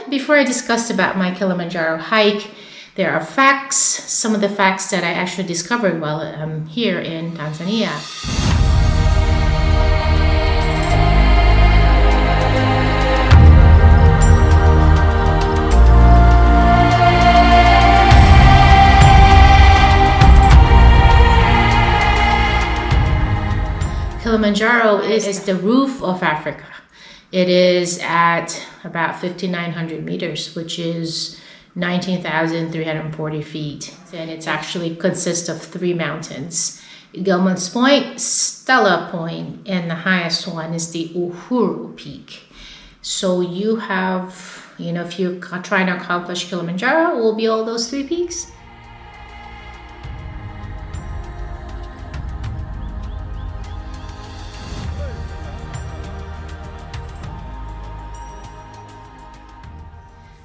before I discuss about my Kilimanjaro hike, there are facts, some of the facts that I actually discovered while I'm here in Tanzania. Kilimanjaro is the roof of Africa. It is at about 5,900 meters, which is 19,340 feet. And it actually consists of 3 mountains: Gilman's Point, Stella Point, and the highest one is the Uhuru Peak. So you have, if you're trying to accomplish Kilimanjaro, it will be all those 3 peaks.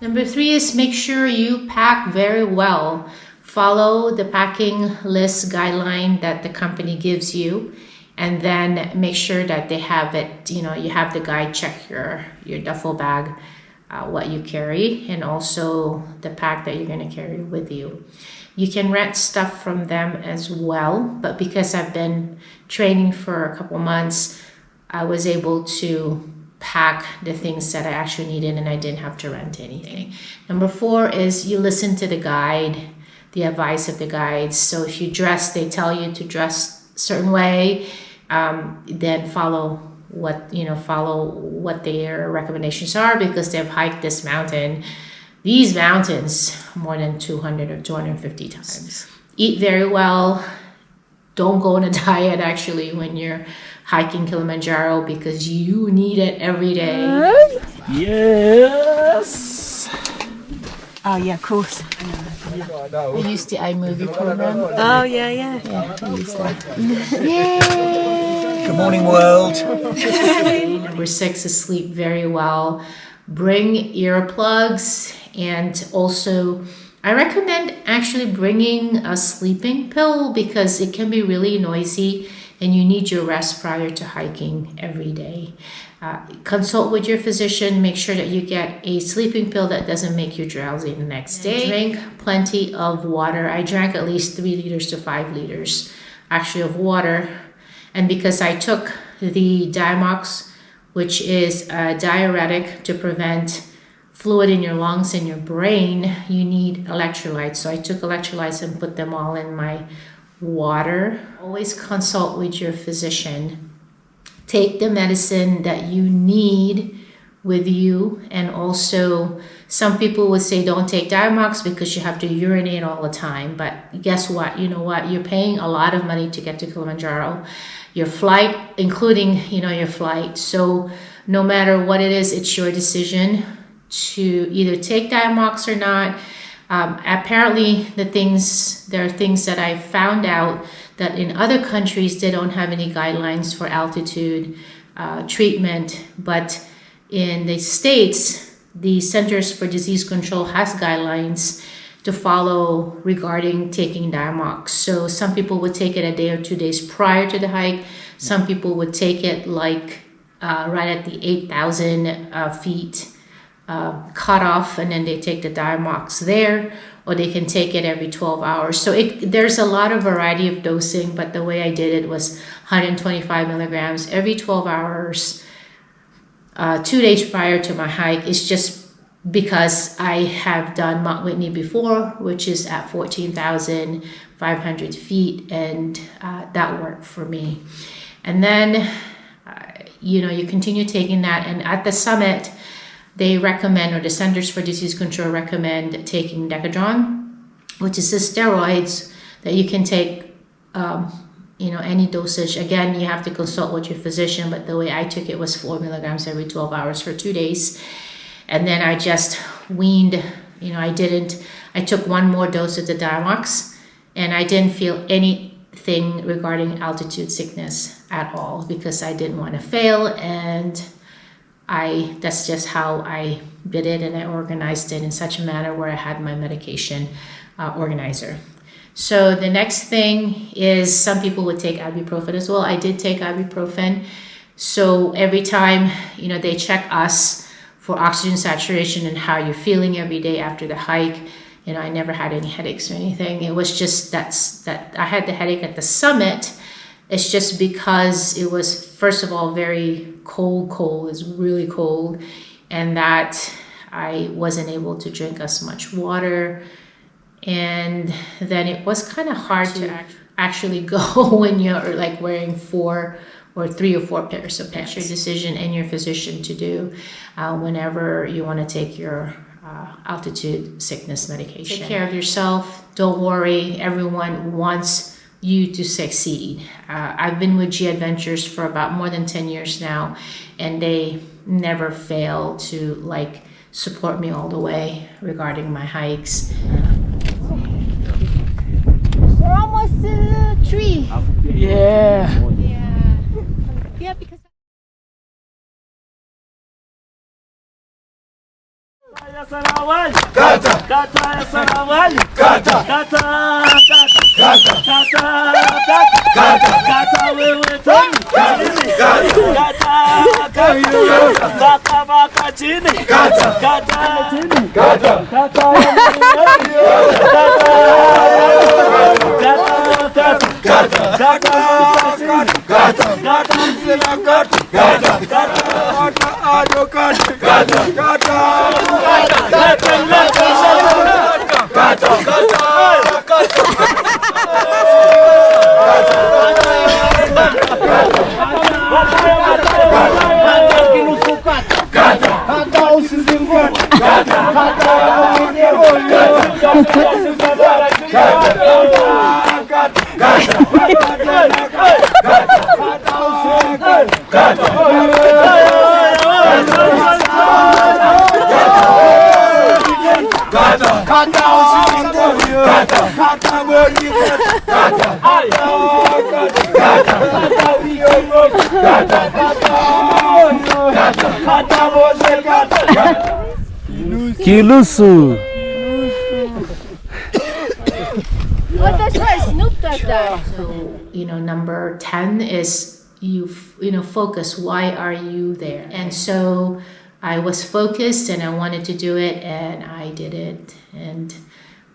Number 3 is make sure you pack very well. Follow the packing list guideline that the company gives you, and then make sure that they have it, you have the guide check your duffel bag, what you carry, and also the pack that you're going to carry with you. You can rent stuff from them as well, but because I've been training for a couple months, I was able to pack the things that I actually needed and I didn't have to rent anything. Number 4 is you listen to the guide, the advice of the guides. So if you dress, they tell you to dress a certain way, then follow what their recommendations are, because they've hiked these mountains more than 200 or 250 times. Eat very well. Don't go on a diet actually when you're hiking Kilimanjaro, because you need it every day. Yes. Oh yeah, of course. I used the iMovie program. Oh yeah. Yeah, I used that. Yay! Good morning, world. Number 6 is sleep very well. Bring earplugs, and also I recommend actually bringing a sleeping pill, because it can be really noisy and you need your rest prior to hiking every day. Consult with your physician. Make sure that you get a sleeping pill that doesn't make you drowsy the next day. Drink plenty of water. I drank at least 3 liters to 5 liters actually of water. And because I took the Diamox, which is a diuretic to prevent fluid in your lungs and your brain, you need electrolytes. So I took electrolytes and put them all in my water. Always consult with your physician. Take the medicine that you need with you. And also, some people would say don't take Diamox because you have to urinate all the time. But guess what? You know what? You're paying a lot of money to get to Kilimanjaro. Your flight, including, your flight. So no matter what it is, it's your decision to either take Diamox or not. Apparently there are things that I found out that in other countries they don't have any guidelines for altitude treatment, but in the States the Centers for Disease Control has guidelines to follow regarding taking Diamox. So some people would take it a day or 2 days prior to the hike. Some people would take it right at the 8,000 feet cutoff, and then they take the Diamox there, or they can take it every 12 hours. So there's a lot of variety of dosing, but the way I did it was 125 milligrams every 12 hours, 2 days prior to my hike. It's just because I have done Mount Whitney before, which is at 14,500 feet, and that worked for me. And then, you continue taking that, and at the summit, they recommend, or the Centers for Disease Control recommend taking Decadron, which is the steroids that you can take, any dosage. Again, you have to consult with your physician, but the way I took it was 4 milligrams every 12 hours for 2 days. And then I just weaned, I took 1 more dose of the Diamox, and I didn't feel anything regarding altitude sickness at all, because I didn't want to fail, and that's just how I did it, and I organized it in such a manner where I had my medication organizer. So the next thing is, some people would take ibuprofen as well. I did take ibuprofen. So every time, they check us for oxygen saturation and how you're feeling every day after the hike. You know, I never had any headaches or anything. It was just that I had the headache at the summit. It's just because it was, first of all, very cold. It's really cold. And that I wasn't able to drink as much water. And then it was kind of hard to actually go when you're like wearing 4 or 3 or 4 pairs of pants. Your decision and your physician to do whenever you want to take your altitude sickness medication. Take care of yourself. Don't worry. Everyone wants you to succeed. I've been with G Adventures for about more than 10 years now, and they never fail to like support me all the way regarding my hikes. We're almost to the tree. Yeah. Yeah, because Kilusu. what does her Snoop does that? So, you know, number 10 is you know, focus. Why are you there? And so I was focused and I wanted to do it, and I did it. And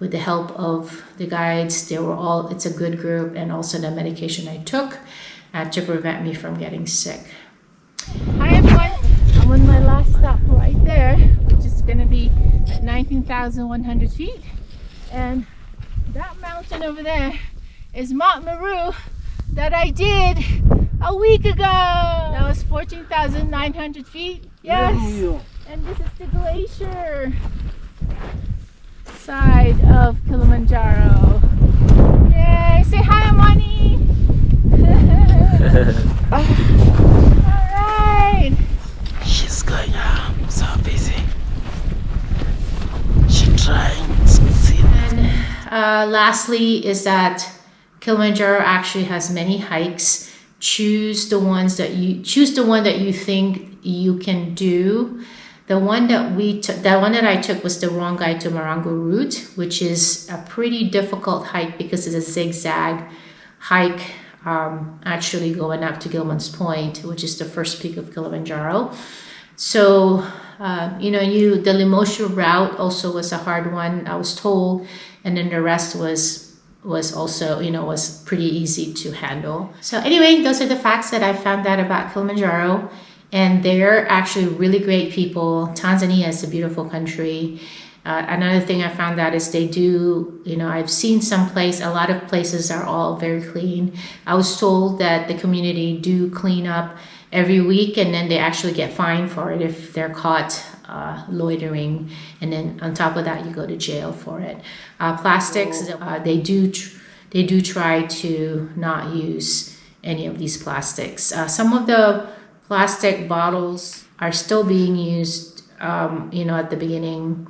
with the help of the guides, they were all, it's a good group, and also the medication I took to prevent me from getting sick. Hi everyone, I'm on my last stop right there, which is going to be at 19,100 feet. And that mountain over there is Mount Meru that I did a week ago. That was 14,900 feet. Yes. And this is the glacier side of Kilimanjaro. Yay! Say hi, Amani! Alright! She's going so busy. She's trying to succeed. And lastly is that Kilimanjaro actually has many hikes. Choose the one that you think you can do. The one that I took was the wrong guide to Marangu route, which is a pretty difficult hike because it's a zigzag hike, actually going up to Gilman's Point, which is the first peak of Kilimanjaro. So, you know, the Limosho route also was a hard one, I was told, and then the rest was also, you know, was pretty easy to handle. So anyway, those are the facts that I found out about Kilimanjaro. And they're actually really great people. Tanzania is a beautiful country. Another thing I found out is they do, you know, I've seen a lot of places are all very clean. I was told that the community do clean up every week, and then they actually get fined for it if they're caught loitering. And then on top of that, you go to jail for it. Plastics, they do try to not use any of these plastics. Some of the plastic bottles are still being used, you know, at the beginning.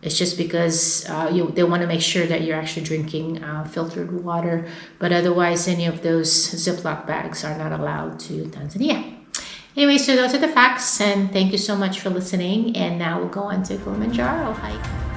It's just because they want to make sure that you're actually drinking filtered water. But otherwise, any of those Ziploc bags are not allowed to Tanzania. Anyway, so those are the facts, and thank you so much for listening. And now we'll go on to Kilimanjaro hike.